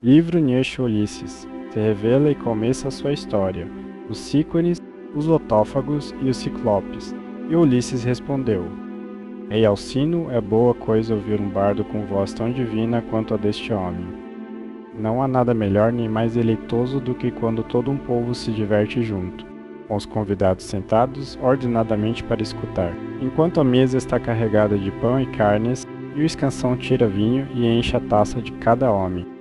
Livro Nieste Ulisses. Se revela e começa a sua história. Os Cícones, os Lotófagos e os Ciclopes. E Ulisses respondeu: Rei Alcino, é boa coisa ouvir um bardo com voz tão divina quanto a deste homem. Não há nada melhor nem mais deleitoso do que quando todo um povo se diverte junto, com os convidados sentados ordenadamente para escutar, enquanto a mesa está carregada de pão e carnes, e o escansão tira vinho e enche a taça de cada homem.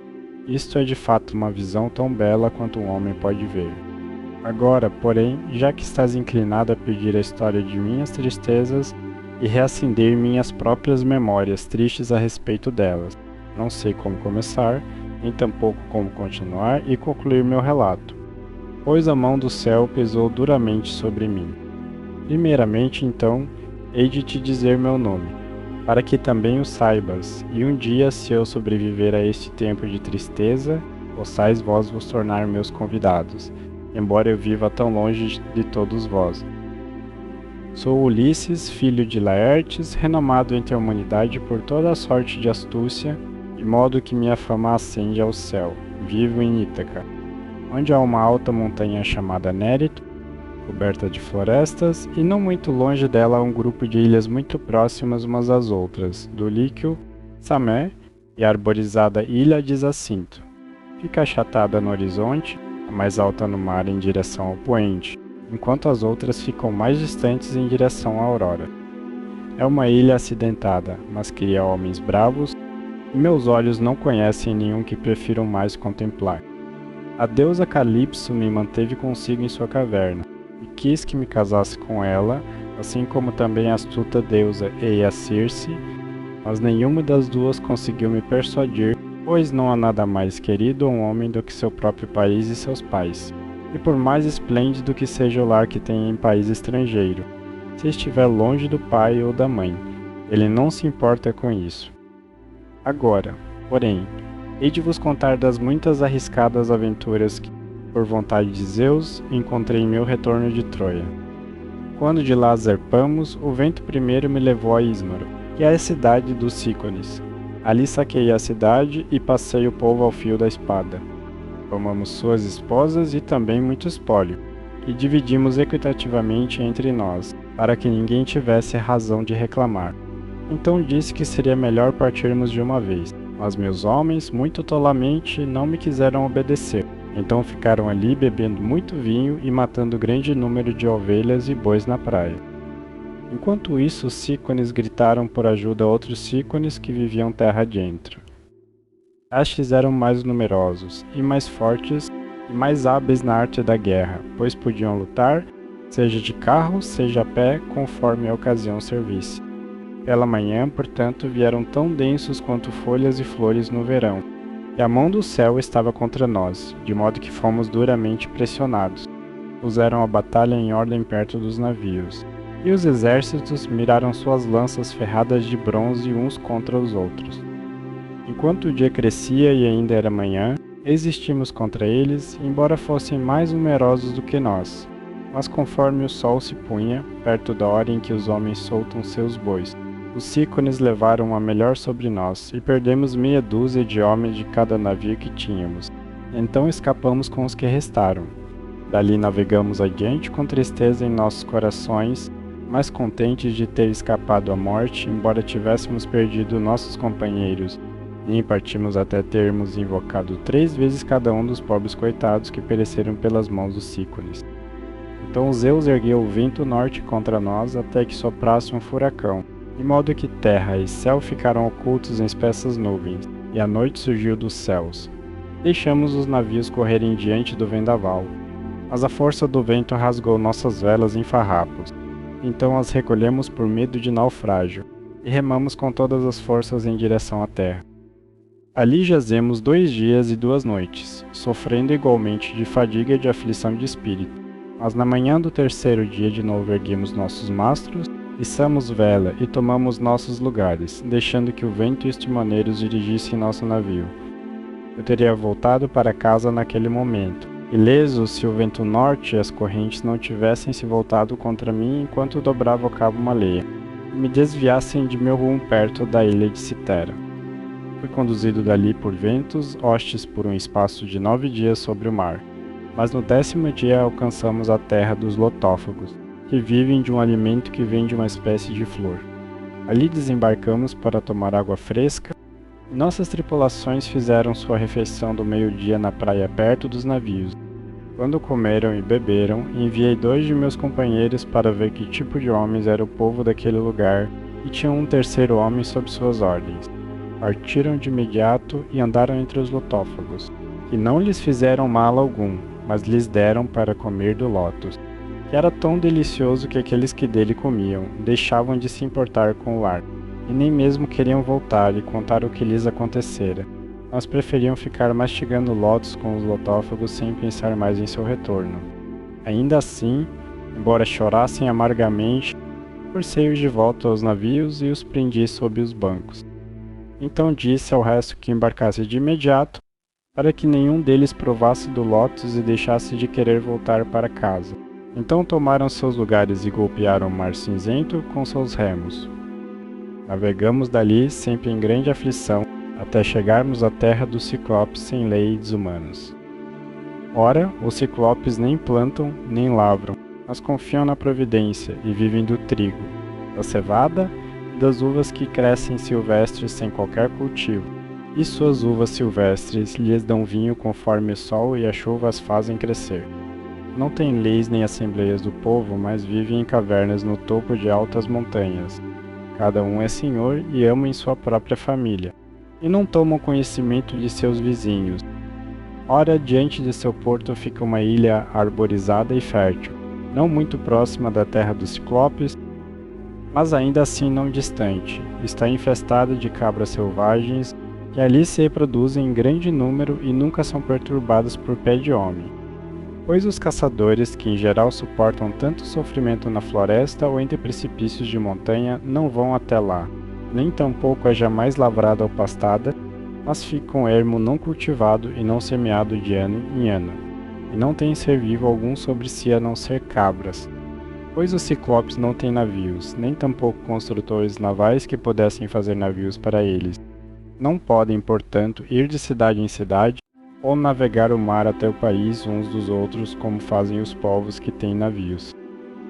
Isto é de fato uma visão tão bela quanto um homem pode ver. Agora, porém, já que estás inclinado a pedir a história de minhas tristezas e reacender minhas próprias memórias tristes a respeito delas, não sei como começar, nem tampouco como continuar e concluir meu relato, pois a mão do céu pesou duramente sobre mim. Primeiramente, então, hei de te dizer meu nome, para que também o saibas, e um dia, se eu sobreviver a este tempo de tristeza, possais vós vos tornar meus convidados, embora eu viva tão longe de todos vós. Sou Ulisses, filho de Laertes, renomado entre a humanidade por toda a sorte de astúcia, de modo que minha fama ascende ao céu. Vivo em Ítaca, onde há uma alta montanha chamada Nérito, coberta de florestas, e não muito longe dela há um grupo de ilhas muito próximas umas às outras, do Líquio, Samé e a arborizada ilha de Zacinto. Fica achatada no horizonte, a mais alta no mar em direção ao poente, enquanto as outras ficam mais distantes em direção à aurora. É uma ilha acidentada, mas cria homens bravos, e meus olhos não conhecem nenhum que prefiram mais contemplar. A deusa Calipso me manteve consigo em sua caverna, e quis que me casasse com ela, assim como também a astuta deusa Eia Circe, mas nenhuma das duas conseguiu me persuadir, pois não há nada mais querido a um homem do que seu próprio país e seus pais. E por mais esplêndido que seja o lar que tem em país estrangeiro, se estiver longe do pai ou da mãe, ele não se importa com isso. Agora, porém, hei de vos contar das muitas arriscadas aventuras que, por vontade de Zeus, encontrei em meu retorno de Troia. Quando de lá zarpamos, o vento primeiro me levou a Ismaro, que é a cidade dos Cícones. Ali saqueei a cidade e passei o povo ao fio da espada. Tomamos suas esposas e também muito espólio, e dividimos equitativamente entre nós, para que ninguém tivesse razão de reclamar. Então disse que seria melhor partirmos de uma vez, mas meus homens, muito tolamente, não me quiseram obedecer. Então ficaram ali bebendo muito vinho e matando grande número de ovelhas e bois na praia. Enquanto isso, os Cícones gritaram por ajuda a outros Cícones que viviam terra adentro. Estes eram mais numerosos, e mais fortes, e mais hábeis na arte da guerra, pois podiam lutar, seja de carro, seja a pé, conforme a ocasião servisse. Pela manhã, portanto, vieram tão densos quanto folhas e flores no verão, e a mão do céu estava contra nós, de modo que fomos duramente pressionados. Puseram a batalha em ordem perto dos navios, e os exércitos miraram suas lanças ferradas de bronze uns contra os outros. Enquanto o dia crescia e ainda era manhã, resistimos contra eles, embora fossem mais numerosos do que nós. Mas conforme o sol se punha, perto da hora em que os homens soltam seus bois, os Cícones levaram a melhor sobre nós, e perdemos meia dúzia de homens de cada navio que tínhamos. Então escapamos com os que restaram. Dali navegamos adiante com tristeza em nossos corações, mais contentes de ter escapado à morte, embora tivéssemos perdido nossos companheiros, nem partimos até termos invocado 3 vezes cada um dos pobres coitados que pereceram pelas mãos dos Cícones. Então Zeus ergueu o vento norte contra nós até que soprasse um furacão, de modo que terra e céu ficaram ocultos em espessas nuvens, e a noite surgiu dos céus. Deixamos os navios correrem diante do vendaval, mas a força do vento rasgou nossas velas em farrapos. Então as recolhemos por medo de naufrágio, e remamos com todas as forças em direção à terra. Ali jazemos 2 dias e 2 noites, sofrendo igualmente de fadiga e de aflição de espírito. Mas na manhã do 3º dia de novo erguemos nossos mastros, içamos vela e tomamos nossos lugares, deixando que o vento e os timoneiros dirigissem nosso navio. Eu teria voltado para casa naquele momento, ileso se o vento norte e as correntes não tivessem se voltado contra mim enquanto dobrava o cabo Maleia, e me desviassem de meu rumo perto da ilha de Citera. Fui conduzido dali por ventos hostes por um espaço de 9 dias sobre o mar. Mas no 10º dia alcançamos a terra dos lotófagos, que vivem de um alimento que vem de uma espécie de flor. Ali desembarcamos para tomar água fresca, e nossas tripulações fizeram sua refeição do meio-dia na praia perto dos navios. Quando comeram e beberam, enviei 2 de meus companheiros para ver que tipo de homens era o povo daquele lugar, e tinham um 3º homem sob suas ordens. Partiram de imediato e andaram entre os lotófagos, que não lhes fizeram mal algum, mas lhes deram para comer do lótus, que era tão delicioso que aqueles que dele comiam deixavam de se importar com o ar, e nem mesmo queriam voltar e contar o que lhes acontecera, mas preferiam ficar mastigando lótus com os lotófagos sem pensar mais em seu retorno. Ainda assim, embora chorassem amargamente, forcei-os de volta aos navios e os prendi sob os bancos. Então disse ao resto que embarcasse de imediato, para que nenhum deles provasse do lótus e deixasse de querer voltar para casa. Então tomaram seus lugares e golpearam o mar cinzento com seus remos. Navegamos dali, sempre em grande aflição, até chegarmos à terra dos ciclopes sem lei e desumanos. Ora, os ciclopes nem plantam, nem lavram, mas confiam na providência e vivem do trigo, da cevada e das uvas que crescem silvestres sem qualquer cultivo. E suas uvas silvestres lhes dão vinho conforme o sol e a chuva as fazem crescer. Não têm leis nem assembleias do povo, mas vivem em cavernas no topo de altas montanhas. Cada um é senhor e ama em sua própria família, e não tomam conhecimento de seus vizinhos. Ora, diante de seu porto fica uma ilha arborizada e fértil, não muito próxima da terra dos ciclopes, mas ainda assim não distante. Está infestada de cabras selvagens, que ali se reproduzem em grande número e nunca são perturbadas por pé de homem. Pois os caçadores, que em geral suportam tanto sofrimento na floresta ou entre precipícios de montanha, não vão até lá, nem tampouco é jamais lavrada ou pastada, mas fica um ermo não cultivado e não semeado de ano em ano, e não tem ser vivo algum sobre si a não ser cabras. Pois os ciclopes não têm navios, nem tampouco construtores navais que pudessem fazer navios para eles. Não podem, portanto, ir de cidade em cidade, ou navegar o mar até o país uns dos outros como fazem os povos que têm navios.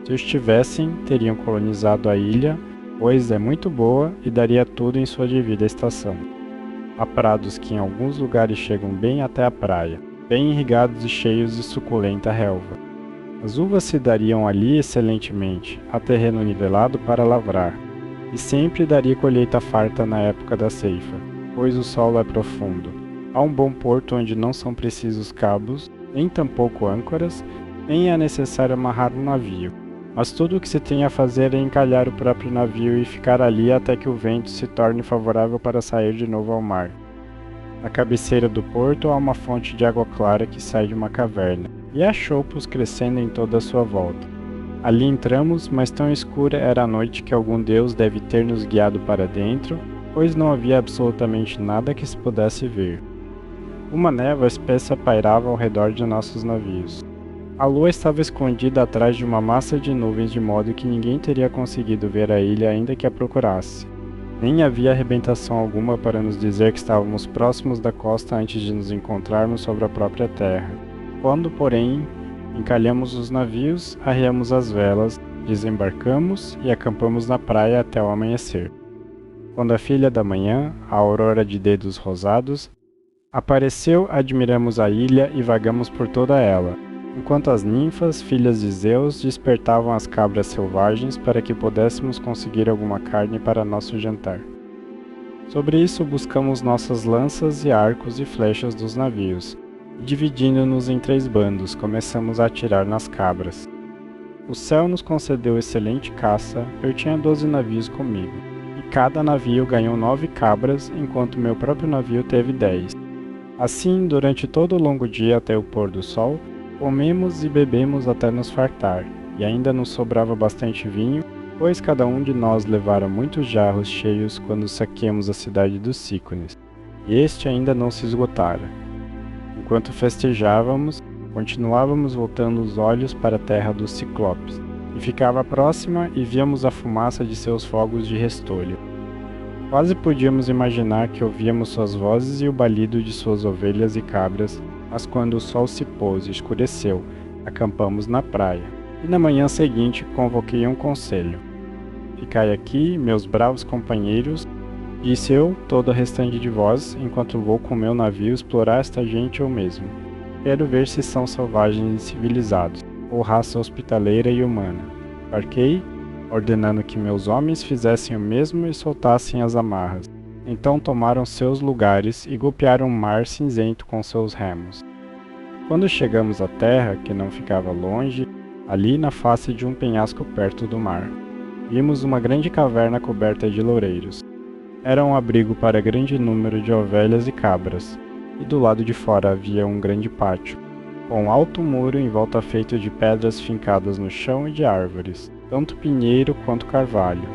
Se os tivessem, teriam colonizado a ilha, pois é muito boa e daria tudo em sua devida estação. Há prados que em alguns lugares chegam bem até a praia, bem irrigados e cheios de suculenta relva. As uvas se dariam ali excelentemente, a terreno nivelado para lavrar, e sempre daria colheita farta na época da ceifa, pois o solo é profundo. Há um bom porto onde não são precisos cabos, nem tampouco âncoras, nem é necessário amarrar um navio, mas tudo o que se tem a fazer é encalhar o próprio navio e ficar ali até que o vento se torne favorável para sair de novo ao mar. Na cabeceira do porto há uma fonte de água clara que sai de uma caverna, e há choupos crescendo em toda a sua volta. Ali entramos, mas tão escura era a noite que algum deus deve ter nos guiado para dentro, pois não havia absolutamente nada que se pudesse ver. Uma névoa espessa pairava ao redor de nossos navios. A lua estava escondida atrás de uma massa de nuvens de modo que ninguém teria conseguido ver a ilha ainda que a procurasse. Nem havia arrebentação alguma para nos dizer que estávamos próximos da costa antes de nos encontrarmos sobre a própria terra. Quando, porém, encalhamos os navios, arriamos as velas, desembarcamos e acampamos na praia até o amanhecer. Quando a filha da manhã, a aurora de dedos rosados, apareceu, admiramos a ilha e vagamos por toda ela, enquanto as ninfas, filhas de Zeus, despertavam as cabras selvagens para que pudéssemos conseguir alguma carne para nosso jantar. Sobre isso buscamos nossas lanças e arcos e flechas dos navios, e dividindo-nos em 3 bandos, começamos a atirar nas cabras. O céu nos concedeu excelente caça, eu tinha 12 navios comigo, e cada navio ganhou 9 cabras, enquanto meu próprio navio teve 10. Assim, durante todo o longo dia até o pôr do sol, comemos e bebemos até nos fartar, e ainda nos sobrava bastante vinho, pois cada um de nós levara muitos jarros cheios quando saqueamos a cidade dos Cícones, e este ainda não se esgotara. Enquanto festejávamos, continuávamos voltando os olhos para a terra dos Ciclopes, e ficava próxima e víamos a fumaça de seus fogos de restolho. Quase podíamos imaginar que ouvíamos suas vozes e o balido de suas ovelhas e cabras, mas quando o sol se pôs e escureceu, acampamos na praia. E na manhã seguinte convoquei um conselho. Ficai aqui, meus bravos companheiros, disse eu, todo o restante de vós, enquanto vou com meu navio explorar esta gente eu mesmo. Quero ver se são selvagens e civilizados, ou raça hospitaleira e humana. Embarquei, ordenando que meus homens fizessem o mesmo e soltassem as amarras. Então tomaram seus lugares e golpearam o mar cinzento com seus remos. Quando chegamos à terra, que não ficava longe, ali na face de um penhasco perto do mar, vimos uma grande caverna coberta de loureiros. Era um abrigo para grande número de ovelhas e cabras, e do lado de fora havia um grande pátio, com um alto muro em volta feito de pedras fincadas no chão e de árvores, tanto pinheiro quanto carvalho.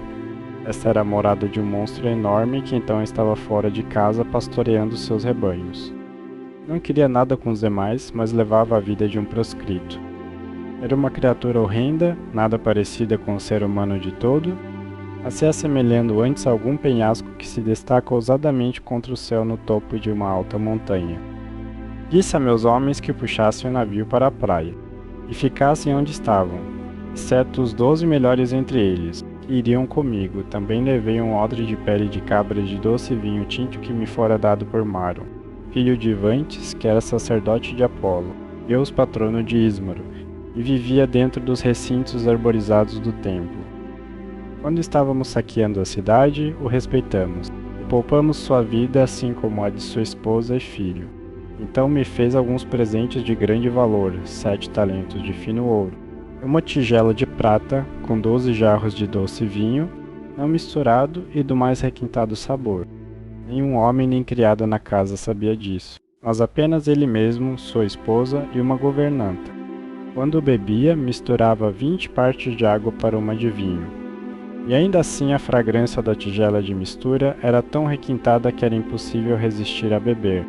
Esta era a morada de um monstro enorme que então estava fora de casa pastoreando seus rebanhos. Não queria nada com os demais, mas levava a vida de um proscrito. Era uma criatura horrenda, nada parecida com o ser humano de todo, a se assemelhando antes a algum penhasco que se destaca ousadamente contra o céu no topo de uma alta montanha. Disse a meus homens que puxassem o navio para a praia, e ficassem onde estavam, exceto os 12 melhores entre eles, que iriam comigo. Também levei um odre de pele de cabra de doce vinho tinto que me fora dado por Maron, filho de Vantes, que era sacerdote de Apolo, deus patrono de Ismaro, e vivia dentro dos recintos arborizados do templo. Quando estávamos saqueando a cidade, o respeitamos, e poupamos sua vida assim como a de sua esposa e filho. Então me fez alguns presentes de grande valor, 7 talentos de fino ouro, uma tigela de prata com 12 jarros de doce vinho, não misturado e do mais requintado sabor. Nenhum homem nem criada na casa sabia disso, mas apenas ele mesmo, sua esposa e uma governanta. Quando bebia, misturava 20 partes de água para uma de vinho. E ainda assim a fragrância da tigela de mistura era tão requintada que era impossível resistir a beber.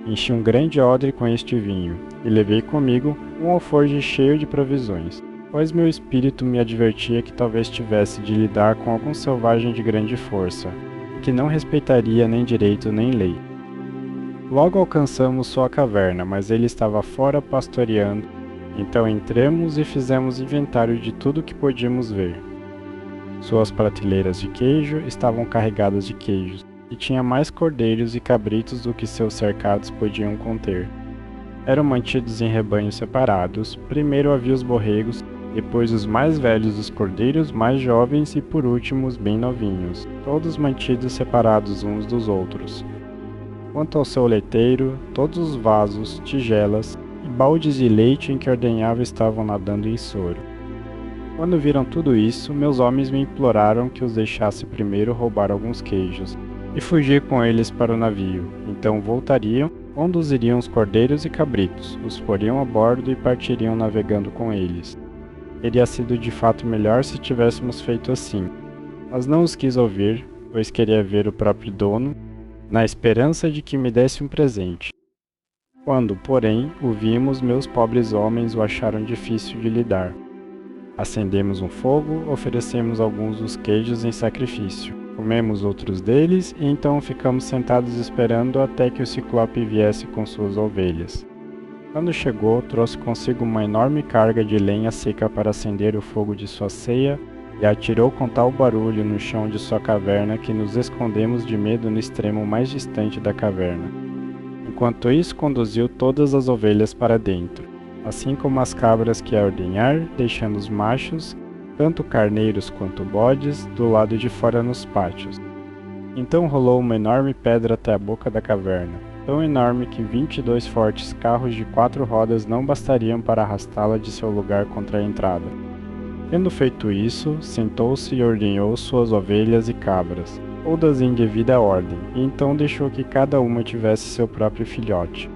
Enchi um grande odre com este vinho, e levei comigo um alforje cheio de provisões, pois meu espírito me advertia que talvez tivesse de lidar com algum selvagem de grande força, que não respeitaria nem direito nem lei. Logo alcançamos sua caverna, mas ele estava fora pastoreando, então entramos e fizemos inventário de tudo que podíamos ver. Suas prateleiras de queijo estavam carregadas de queijos, e tinha mais cordeiros e cabritos do que seus cercados podiam conter. Eram mantidos em rebanhos separados, primeiro havia os borregos, depois os mais velhos dos cordeiros mais jovens e por último os bem novinhos, todos mantidos separados uns dos outros. Quanto ao seu leiteiro, todos os vasos, tigelas e baldes de leite em que ordenhava estavam nadando em soro. Quando viram tudo isso, meus homens me imploraram que os deixasse primeiro roubar alguns queijos, e fugir com eles para o navio. Então voltariam, conduziriam os cordeiros e cabritos, os poriam a bordo e partiriam navegando com eles. Teria sido de fato melhor se tivéssemos feito assim, mas não os quis ouvir, pois queria ver o próprio dono, na esperança de que me desse um presente. Quando, porém, o vimos, meus pobres homens o acharam difícil de lidar. Acendemos um fogo, oferecemos alguns dos queijos em sacrifício. Comemos outros deles e então ficamos sentados esperando até que o Ciclope viesse com suas ovelhas. Quando chegou, trouxe consigo uma enorme carga de lenha seca para acender o fogo de sua ceia e a atirou com tal barulho no chão de sua caverna que nos escondemos de medo no extremo mais distante da caverna. Enquanto isso, conduziu todas as ovelhas para dentro, assim como as cabras que ia ordenhar, deixando os machos, tanto carneiros quanto bodes, do lado de fora nos pátios. Então rolou uma enorme pedra até a boca da caverna, tão enorme que 22 fortes carros de 4 rodas não bastariam para arrastá-la de seu lugar contra a entrada. Tendo feito isso, sentou-se e ordenhou suas ovelhas e cabras, todas em devida ordem, e então deixou que cada uma tivesse seu próprio filhote.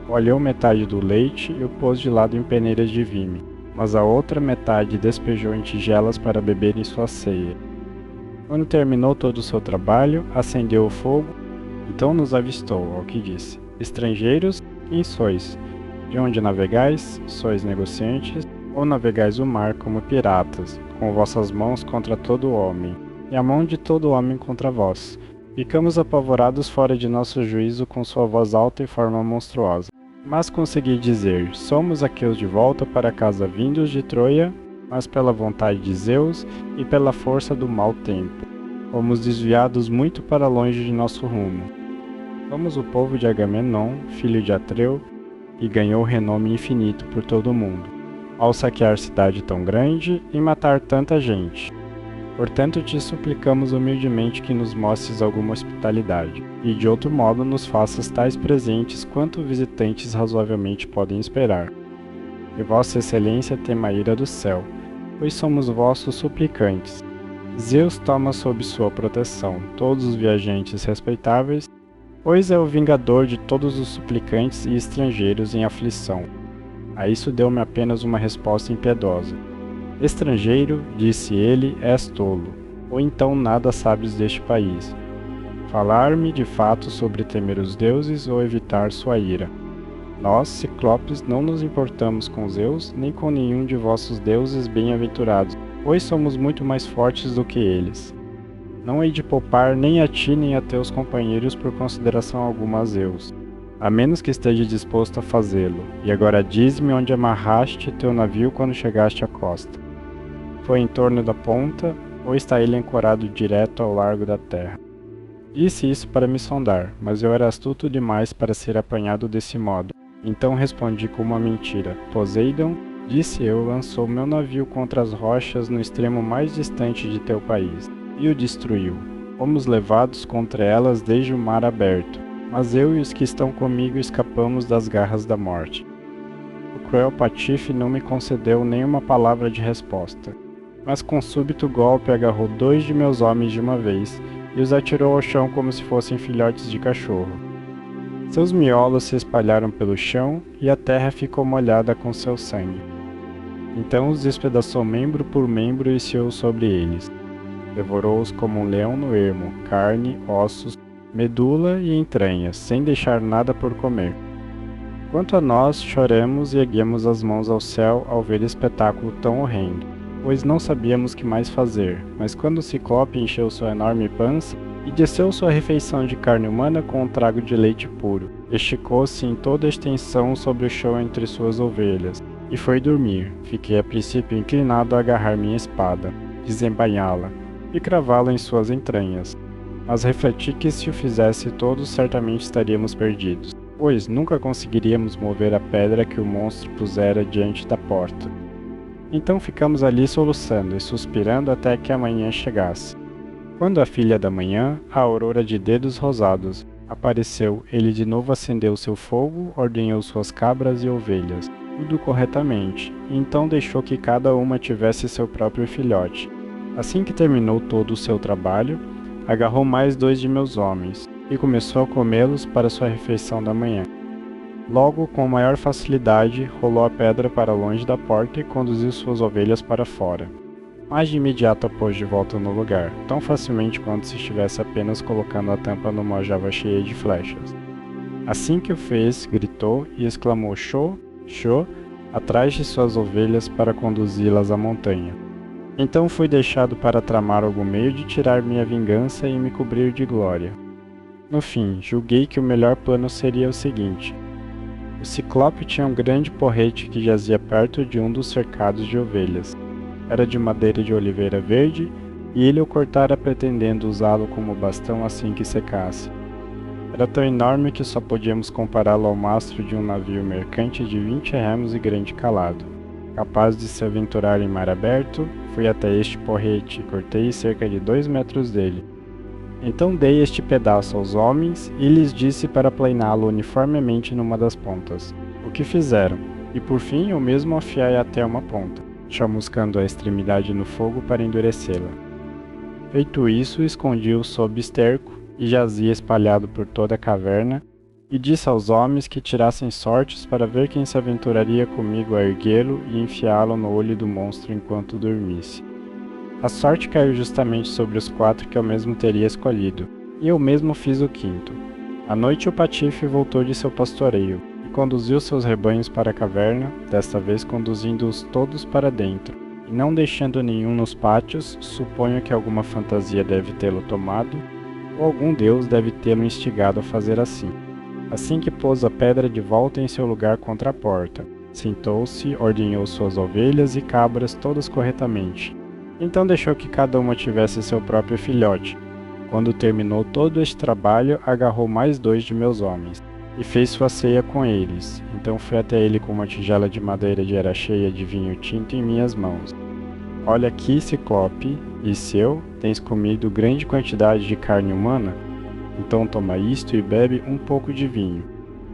Molhou metade do leite e o pôs de lado em peneiras de vime, mas a outra metade despejou em tigelas para beber em sua ceia. Quando terminou todo o seu trabalho, acendeu o fogo, então nos avistou, ao que disse: Estrangeiros, quem sois? De onde navegais? Sois negociantes? Ou navegais o mar como piratas, com vossas mãos contra todo homem, e a mão de todo homem contra vós? Ficamos apavorados fora de nosso juízo com sua voz alta e forma monstruosa. Mas consegui dizer, somos aqueles de volta para casa vindos de Troia, mas pela vontade de Zeus e pela força do mau tempo. Fomos desviados muito para longe de nosso rumo. Somos o povo de Agamenon, filho de Atreu, e ganhou renome infinito por todo o mundo, ao saquear cidade tão grande e matar tanta gente. Portanto, te suplicamos humildemente que nos mostres alguma hospitalidade, e de outro modo nos faças tais presentes quanto visitantes razoavelmente podem esperar. E Vossa Excelência tema a ira do céu, pois somos vossos suplicantes. Zeus toma sob sua proteção todos os viajantes respeitáveis, pois é o vingador de todos os suplicantes e estrangeiros em aflição. A isso deu-me apenas uma resposta impiedosa. Estrangeiro, disse ele, és tolo, ou então nada sabes deste país. Falar-me de fato sobre temer os deuses ou evitar sua ira. Nós, ciclopes, não nos importamos com Zeus, nem com nenhum de vossos deuses bem-aventurados, pois somos muito mais fortes do que eles. Não hei de poupar nem a ti nem a teus companheiros por consideração alguma a Zeus, a menos que esteja disposto a fazê-lo. E agora dize-me onde amarraste teu navio quando chegaste à costa. Foi em torno da ponta, ou está ele ancorado direto ao largo da terra? Disse isso para me sondar, mas eu era astuto demais para ser apanhado desse modo. Então respondi com uma mentira. Poseidon, disse eu, lançou meu navio contra as rochas no extremo mais distante de teu país, e o destruiu. Fomos levados contra elas desde o mar aberto, mas eu e os que estão comigo escapamos das garras da morte. O cruel Patife não me concedeu nenhuma palavra de resposta, mas com súbito golpe agarrou 2 de meus homens de uma vez e os atirou ao chão como se fossem filhotes de cachorro. Seus miolos se espalharam pelo chão e a terra ficou molhada com seu sangue. Então os despedaçou membro por membro e ciou sobre eles. Devorou-os como um leão no ermo, carne, ossos, medula e entranhas, sem deixar nada por comer. Quanto a nós, choramos e erguemos as mãos ao céu ao ver espetáculo tão horrendo, pois não sabíamos que mais fazer, mas quando o Ciclope encheu sua enorme pança e desceu sua refeição de carne humana com um trago de leite puro, esticou-se em toda a extensão sobre o chão entre suas ovelhas, e foi dormir. Fiquei a princípio inclinado a agarrar minha espada, desembainhá-la e cravá-la em suas entranhas, mas refleti que se o fizesse todos certamente estaríamos perdidos, pois nunca conseguiríamos mover a pedra que o monstro pusera diante da porta. Então ficamos ali soluçando e suspirando até que a manhã chegasse. Quando a filha da manhã, a aurora de dedos rosados, apareceu, ele de novo acendeu seu fogo, ordenhou suas cabras e ovelhas, tudo corretamente, e então deixou que cada uma tivesse seu próprio filhote. Assim que terminou todo o seu trabalho, agarrou mais 2 de meus homens, e começou a comê-los para sua refeição da manhã. Logo, com maior facilidade, rolou a pedra para longe da porta e conduziu suas ovelhas para fora. Mas de imediato a pôs de volta no lugar, tão facilmente quanto se estivesse apenas colocando a tampa numa aljava cheia de flechas. Assim que o fez, gritou e exclamou Xô, Xô, atrás de suas ovelhas para conduzi-las à montanha. Então fui deixado para tramar algum meio de tirar minha vingança e me cobrir de glória. No fim, julguei que o melhor plano seria o seguinte. O Ciclope tinha um grande porrete que jazia perto de um dos cercados de ovelhas. Era de madeira de oliveira verde, e ele o cortara pretendendo usá-lo como bastão assim que secasse. Era tão enorme que só podíamos compará-lo ao mastro de um navio mercante de 20 remos e grande calado. Capaz de se aventurar em mar aberto, fui até este porrete e cortei cerca de 2 metros dele. Então dei este pedaço aos homens e lhes disse para plainá-lo uniformemente numa das pontas, o que fizeram, e por fim eu mesmo afiai até uma ponta, chamuscando a extremidade no fogo para endurecê-la. Feito isso, escondi-o sob esterco e jazia espalhado por toda a caverna, e disse aos homens que tirassem sortes para ver quem se aventuraria comigo a erguê-lo e enfiá-lo no olho do monstro enquanto dormisse. A sorte caiu justamente sobre os 4 que eu mesmo teria escolhido, e eu mesmo fiz o 5º. À noite o Patife voltou de seu pastoreio, e conduziu seus rebanhos para a caverna, desta vez conduzindo-os todos para dentro, e não deixando nenhum nos pátios, suponho que alguma fantasia deve tê-lo tomado, ou algum deus deve tê-lo instigado a fazer assim. Assim que pôs a pedra de volta em seu lugar contra a porta, sentou-se, ordenhou suas ovelhas e cabras todas corretamente. Então deixou que cada uma tivesse seu próprio filhote. Quando terminou todo este trabalho, agarrou mais 2 de meus homens, e fez sua ceia com eles. Então fui até ele com uma tigela de madeira de era cheia de vinho tinto em minhas mãos. Olha aqui, Ciclope, disse eu, tens comido grande quantidade de carne humana? Então toma isto e bebe um pouco de vinho,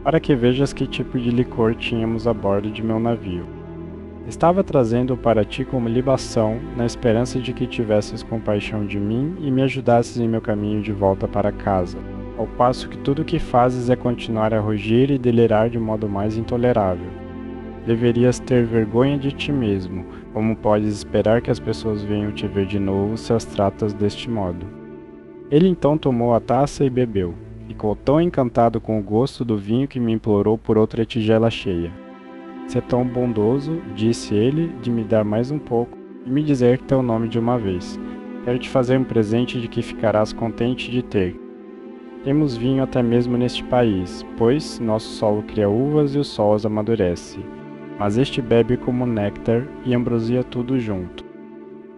para que vejas que tipo de licor tínhamos a bordo de meu navio. Estava trazendo-o para ti como libação, na esperança de que tivesses compaixão de mim e me ajudasses em meu caminho de volta para casa, ao passo que tudo o que fazes é continuar a rugir e delirar de modo mais intolerável. Deverias ter vergonha de ti mesmo, como podes esperar que as pessoas venham te ver de novo se as tratas deste modo. Ele então tomou a taça e bebeu. Ficou tão encantado com o gosto do vinho que me implorou por outra tigela cheia. Se é tão bondoso, disse ele, de me dar mais um pouco e me dizer teu nome de uma vez. Quero te fazer um presente de que ficarás contente de ter. Temos vinho até mesmo neste país, pois nosso solo cria uvas e o sol as amadurece. Mas este bebe como néctar e ambrosia tudo junto.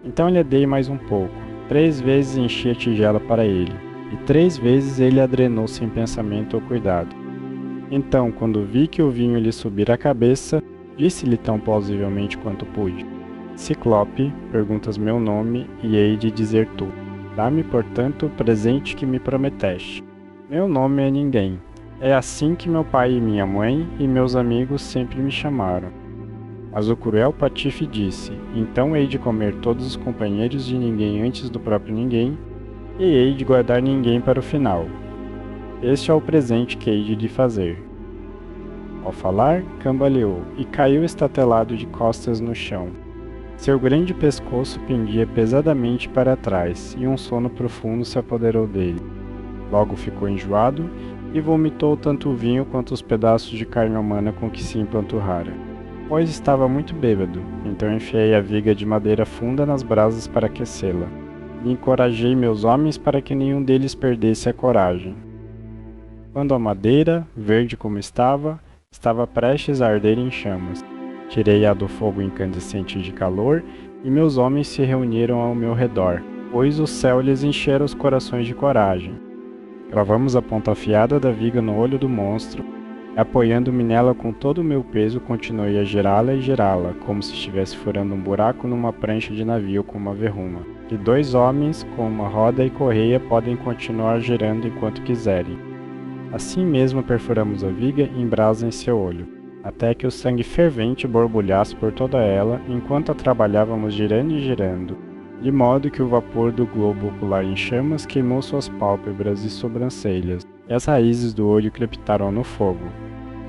Então lhe dei mais um pouco. 3 vezes enchi a tigela para ele, e 3 vezes ele a drenou sem pensamento ou cuidado. Então, quando vi que o vinho lhe subira a cabeça, disse-lhe tão plausivelmente quanto pude: Ciclope, perguntas meu nome, e hei de dizer tu. Dá-me, portanto, o presente que me prometeste. Meu nome é ninguém. É assim que meu pai e minha mãe e meus amigos sempre me chamaram. Mas o cruel Patife disse: então hei de comer todos os companheiros de ninguém antes do próprio ninguém, e hei de guardar ninguém para o final. Este é o presente que hei de lhe fazer. Ao falar, cambaleou e caiu estatelado de costas no chão. Seu grande pescoço pendia pesadamente para trás, e um sono profundo se apoderou dele. Logo ficou enjoado e vomitou tanto o vinho quanto os pedaços de carne humana com que se empanturrara. Pois estava muito bêbado, então enfiei a viga de madeira funda nas brasas para aquecê-la, e encorajei meus homens para que nenhum deles perdesse a coragem. Quando a madeira, verde como estava prestes a arder em chamas, tirei-a do fogo incandescente de calor, e meus homens se reuniram ao meu redor, pois o céu lhes enchera os corações de coragem. Cravamos a ponta afiada da viga no olho do monstro, e apoiando-me nela com todo o meu peso, continuei a girá-la e girá-la, como se estivesse furando um buraco numa prancha de navio com uma verruma. E 2 homens, com uma roda e correia, podem continuar girando enquanto quiserem. Assim mesmo perfuramos a viga em brasa em seu olho, até que o sangue fervente borbulhasse por toda ela, enquanto a trabalhávamos girando e girando, de modo que o vapor do globo ocular em chamas queimou suas pálpebras e sobrancelhas, e as raízes do olho crepitaram no fogo,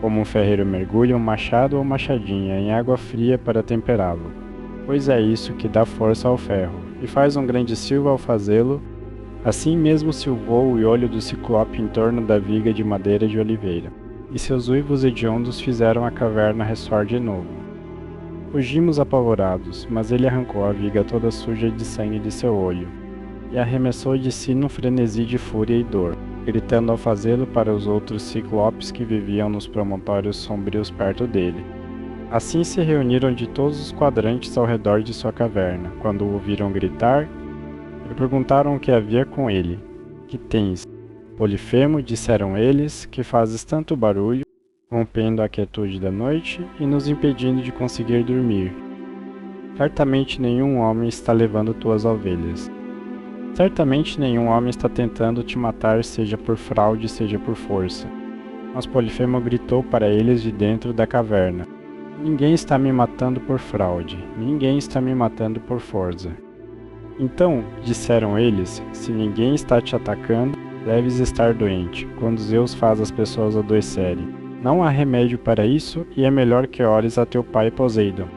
como um ferreiro mergulha um machado ou machadinha em água fria para temperá-lo, pois é isso que dá força ao ferro, e faz um grande silvo ao fazê-lo. Assim mesmo silvou o olho do Ciclope em torno da viga de madeira de oliveira, e seus uivos hediondos fizeram a caverna ressoar de novo. Fugimos apavorados, mas ele arrancou a viga toda suja de sangue de seu olho, e arremessou de si num frenesi de fúria e dor, gritando ao fazê-lo para os outros ciclopes que viviam nos promontórios sombrios perto dele. Assim se reuniram de todos os quadrantes ao redor de sua caverna. Quando o ouviram gritar, lhe perguntaram o que havia com ele. Que tens? Polifemo, disseram eles, que fazes tanto barulho, rompendo a quietude da noite e nos impedindo de conseguir dormir. Certamente nenhum homem está levando tuas ovelhas. Certamente nenhum homem está tentando te matar, seja por fraude, seja por força. Mas Polifemo gritou para eles de dentro da caverna: ninguém está me matando por fraude, ninguém está me matando por força. Então, disseram eles, se ninguém está te atacando, deves estar doente, quando Zeus faz as pessoas adoecerem. Não há remédio para isso, e é melhor que ores a teu pai Poseidon.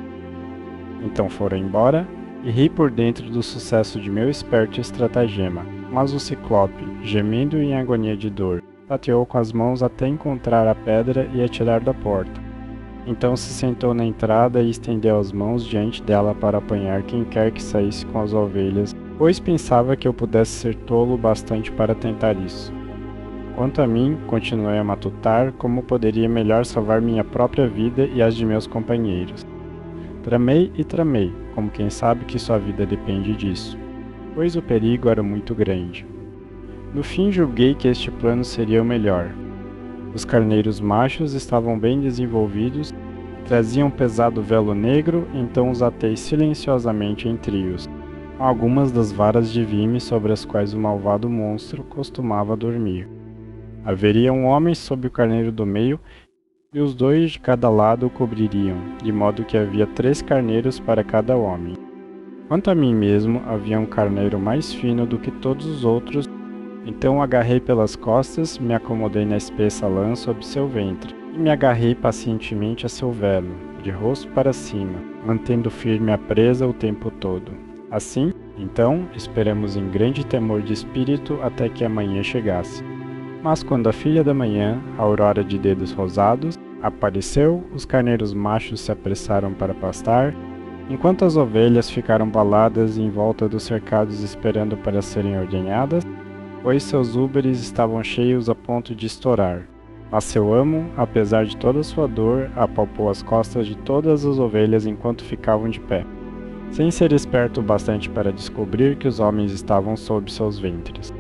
Então foram embora, e ri por dentro do sucesso de meu esperto estratagema, mas o Ciclope, gemendo em agonia de dor, tateou com as mãos até encontrar a pedra e a tirar da porta. Então se sentou na entrada e estendeu as mãos diante dela para apanhar quem quer que saísse com as ovelhas pois pensava que eu pudesse ser tolo bastante para tentar isso. Quanto a mim, continuei a matutar como poderia melhor salvar minha própria vida e as de meus companheiros. Tramei e tramei, como quem sabe que sua vida depende disso, pois o perigo era muito grande. No fim, julguei que este plano seria o melhor. Os carneiros machos estavam bem desenvolvidos, traziam um pesado velo negro, então os atei silenciosamente em trios, com algumas das varas de vime sobre as quais o malvado monstro costumava dormir. Haveria um homem sob o carneiro do meio, e os 2 de cada lado o cobririam, de modo que havia 3 carneiros para cada homem. Quanto a mim mesmo, havia um carneiro mais fino do que todos os outros, então o agarrei pelas costas, me acomodei na espessa lã sob seu ventre, e me agarrei pacientemente a seu velo, de rosto para cima, mantendo firme a presa o tempo todo. Assim, então, esperamos em grande temor de espírito até que a manhã chegasse. Mas quando a filha da manhã, a aurora de dedos rosados, apareceu, os carneiros machos se apressaram para pastar, enquanto as ovelhas ficaram baladas em volta dos cercados esperando para serem ordenhadas, pois seus úberes estavam cheios a ponto de estourar. Mas seu amo, apesar de toda sua dor, apalpou as costas de todas as ovelhas enquanto ficavam de pé, sem ser esperto o bastante para descobrir que os homens estavam sob seus ventres.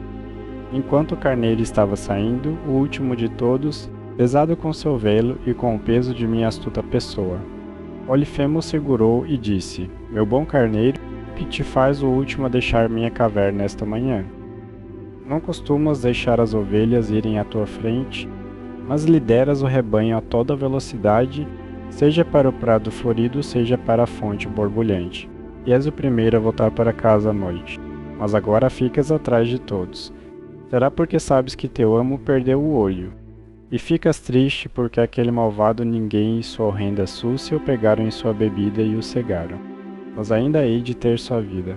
Enquanto o carneiro estava saindo, o último de todos, pesado com seu velo e com o peso de minha astuta pessoa. Polifemo segurou e disse: Meu bom carneiro, o que te faz o último a deixar minha caverna esta manhã? Não costumas deixar as ovelhas irem à tua frente, mas lideras o rebanho a toda velocidade, seja para o prado florido, seja para a fonte borbulhante. E és o primeiro a voltar para casa à noite, mas agora ficas atrás de todos. Será porque sabes que teu amo perdeu o olho, e ficas triste porque aquele malvado ninguém e sua horrenda súcia o pegaram em sua bebida e o cegaram. Mas ainda hei de ter sua vida.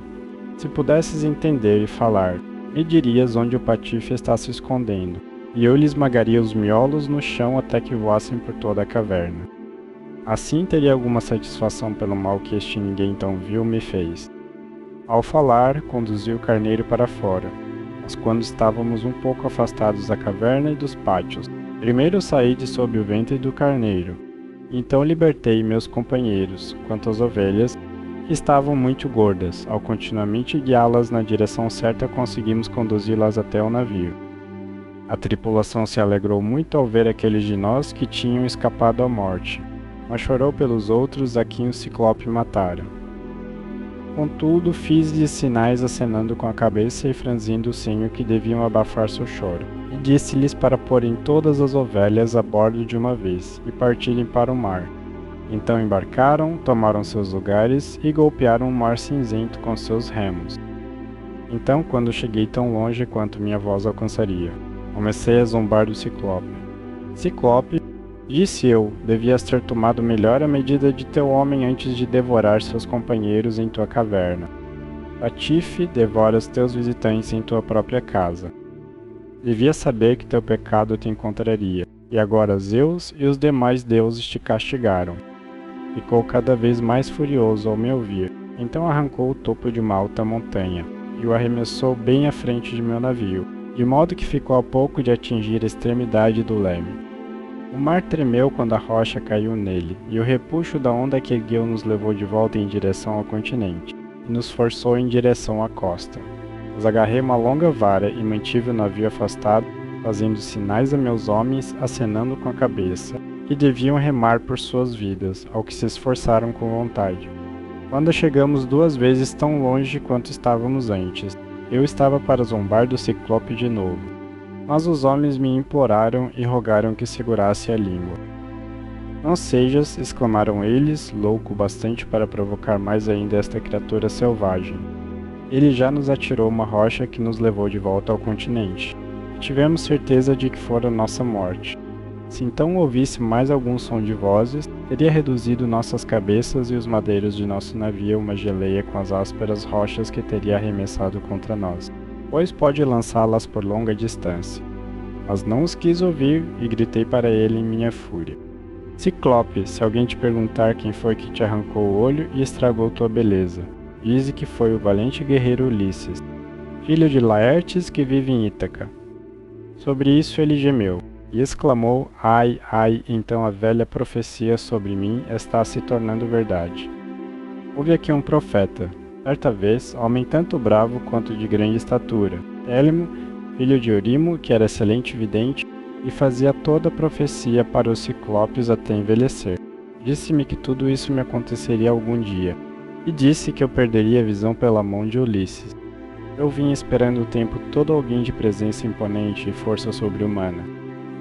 Se pudesses entender e falar, me dirias onde o patife está se escondendo, e eu lhe esmagaria os miolos no chão até que voassem por toda a caverna. Assim teria alguma satisfação pelo mal que este ninguém tão vil me fez. Ao falar, conduzi o carneiro para fora, mas quando estávamos um pouco afastados da caverna e dos pátios, primeiro saí de sob o ventre do carneiro, então libertei meus companheiros, quanto às ovelhas, que estavam muito gordas. Ao continuamente guiá-las na direção certa, conseguimos conduzi-las até o navio. A tripulação se alegrou muito ao ver aqueles de nós que tinham escapado à morte, mas chorou pelos outros a quem o ciclope matara. Contudo, fiz-lhes sinais acenando com a cabeça e franzindo o senho que deviam abafar seu choro, e disse-lhes para porem todas as ovelhas a bordo de uma vez e partirem para o mar. Então embarcaram, tomaram seus lugares e golpearam o mar cinzento com seus remos. Então, quando cheguei tão longe quanto minha voz alcançaria, comecei a zombar do Ciclope. Ciclope, disse eu, devias ter tomado melhor a medida de teu homem antes de devorar seus companheiros em tua caverna. Patife, devora os teus visitantes em tua própria casa. Devias saber que teu pecado te encontraria, e agora Zeus e os demais deuses te castigaram. Ficou cada vez mais furioso ao me ouvir, então arrancou o topo de uma alta montanha, e o arremessou bem à frente de meu navio, de modo que ficou a pouco de atingir a extremidade do leme. O mar tremeu quando a rocha caiu nele, e o repuxo da onda que ergueu nos levou de volta em direção ao continente, e nos forçou em direção à costa. Mas agarrei uma longa vara e mantive o navio afastado, fazendo sinais a meus homens, acenando com a cabeça, que deviam remar por suas vidas, ao que se esforçaram com vontade. Quando chegamos 2 vezes tão longe quanto estávamos antes, eu estava para zombar do Ciclope de novo. Mas os homens me imploraram e rogaram que segurasse a língua. Não sejas, exclamaram eles, louco bastante para provocar mais ainda esta criatura selvagem. Ele já nos atirou uma rocha que nos levou de volta ao continente, e tivemos certeza de que fora nossa morte. Se então ouvisse mais algum som de vozes, teria reduzido nossas cabeças e os madeiros de nosso navio a uma geleia com as ásperas rochas que teria arremessado contra nós, pois pode lançá-las por longa distância. Mas não os quis ouvir e gritei para ele em minha fúria. Ciclope, se alguém te perguntar quem foi que te arrancou o olho e estragou tua beleza, Dize que foi o valente guerreiro Ulisses, filho de Laertes que vive em Ítaca. Sobre isso ele gemeu, e exclamou: Ai, ai, então a velha profecia sobre mim está se tornando verdade. Houve aqui um profeta, certa vez, homem tanto bravo quanto de grande estatura, Télemo, filho de Eurimo, que era excelente vidente, e fazia toda a profecia para os ciclopes até envelhecer. Disse-me que tudo isso me aconteceria algum dia, e disse que eu perderia a visão pela mão de Ulisses. Eu vim esperando o tempo todo alguém de presença imponente e força sobre-humana,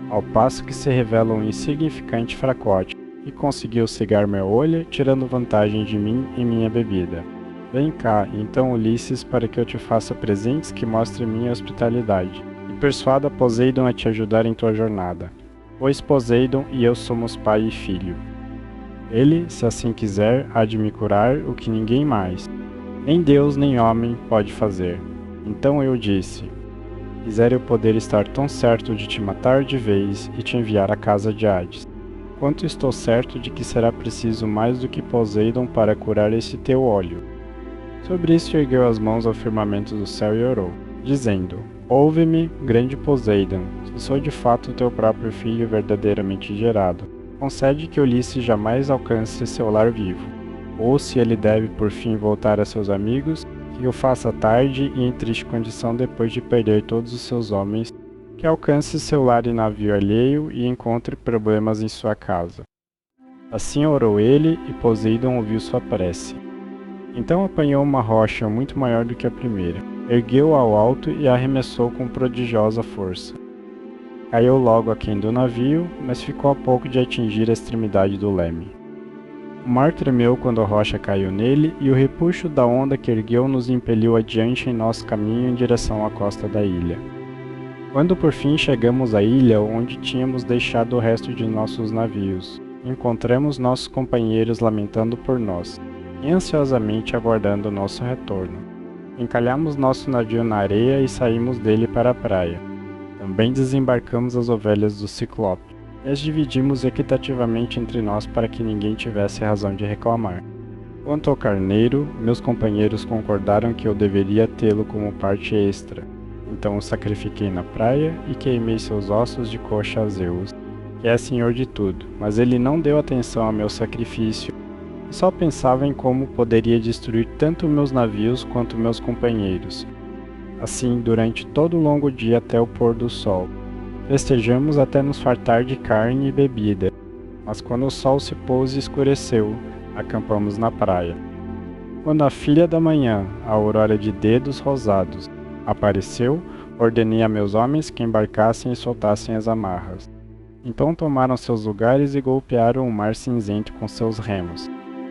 ao passo que se revela um insignificante fracote, que conseguiu cegar meu olho, tirando vantagem de mim e minha bebida. Vem cá, então, Ulisses, para que eu te faça presentes que mostrem minha hospitalidade, e persuada Poseidon a te ajudar em tua jornada, pois Poseidon e eu somos pai e filho. Ele, se assim quiser, há de me curar o que ninguém mais, nem Deus nem homem, pode fazer. Então eu disse: quisera eu poder estar tão certo de te matar de vez e te enviar à casa de Hades, quanto estou certo de que será preciso mais do que Poseidon para curar esse teu olho. Sobre isso ergueu as mãos ao firmamento do céu e orou, dizendo: ouve-me, grande Poseidon, se sou de fato teu próprio filho verdadeiramente gerado. Concede que Ulisses jamais alcance seu lar vivo, ou se ele deve por fim voltar a seus amigos, que o faça tarde e em triste condição depois de perder todos os seus homens, que alcance seu lar em navio alheio e encontre problemas em sua casa. Assim orou ele, e Poseidon ouviu sua prece. Então apanhou uma rocha muito maior do que a primeira, ergueu-a ao alto e a arremessou com prodigiosa força. Caiu logo aquém do navio, mas ficou a pouco de atingir a extremidade do leme. O mar tremeu quando a rocha caiu nele, e o repuxo da onda que ergueu nos impeliu adiante em nosso caminho em direção à costa da ilha. Quando por fim chegamos à ilha onde tínhamos deixado o resto de nossos navios, encontramos nossos companheiros lamentando por nós, e ansiosamente aguardando nosso retorno. Encalhamos nosso navio na areia e saímos dele para a praia. Também desembarcamos as ovelhas do Ciclope, e as dividimos equitativamente entre nós para que ninguém tivesse razão de reclamar. Quanto ao carneiro, meus companheiros concordaram que eu deveria tê-lo como parte extra, então o sacrifiquei na praia e queimei seus ossos de coxa a Zeus, que é senhor de tudo, mas ele não deu atenção ao meu sacrifício e só pensava em como poderia destruir tanto meus navios quanto meus companheiros. Assim, durante todo o longo dia até o pôr do sol, festejamos até nos fartar de carne e bebida, mas quando o sol se pôs e escureceu, acampamos na praia. Quando a filha da manhã, a aurora de dedos rosados, apareceu, ordenei a meus homens que embarcassem e soltassem as amarras. Então tomaram seus lugares e golpearam o mar cinzento com seus remos.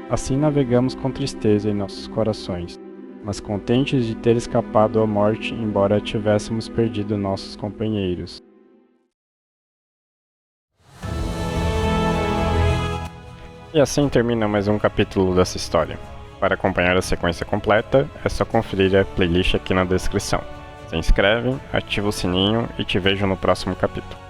Assim navegamos com tristeza em nossos corações, mas contentes de ter escapado à morte, embora tivéssemos perdido nossos companheiros. E assim termina mais um capítulo dessa história. Para acompanhar a sequência completa, é só conferir a playlist aqui na descrição. Se inscreve, ativa o sininho e te vejo no próximo capítulo.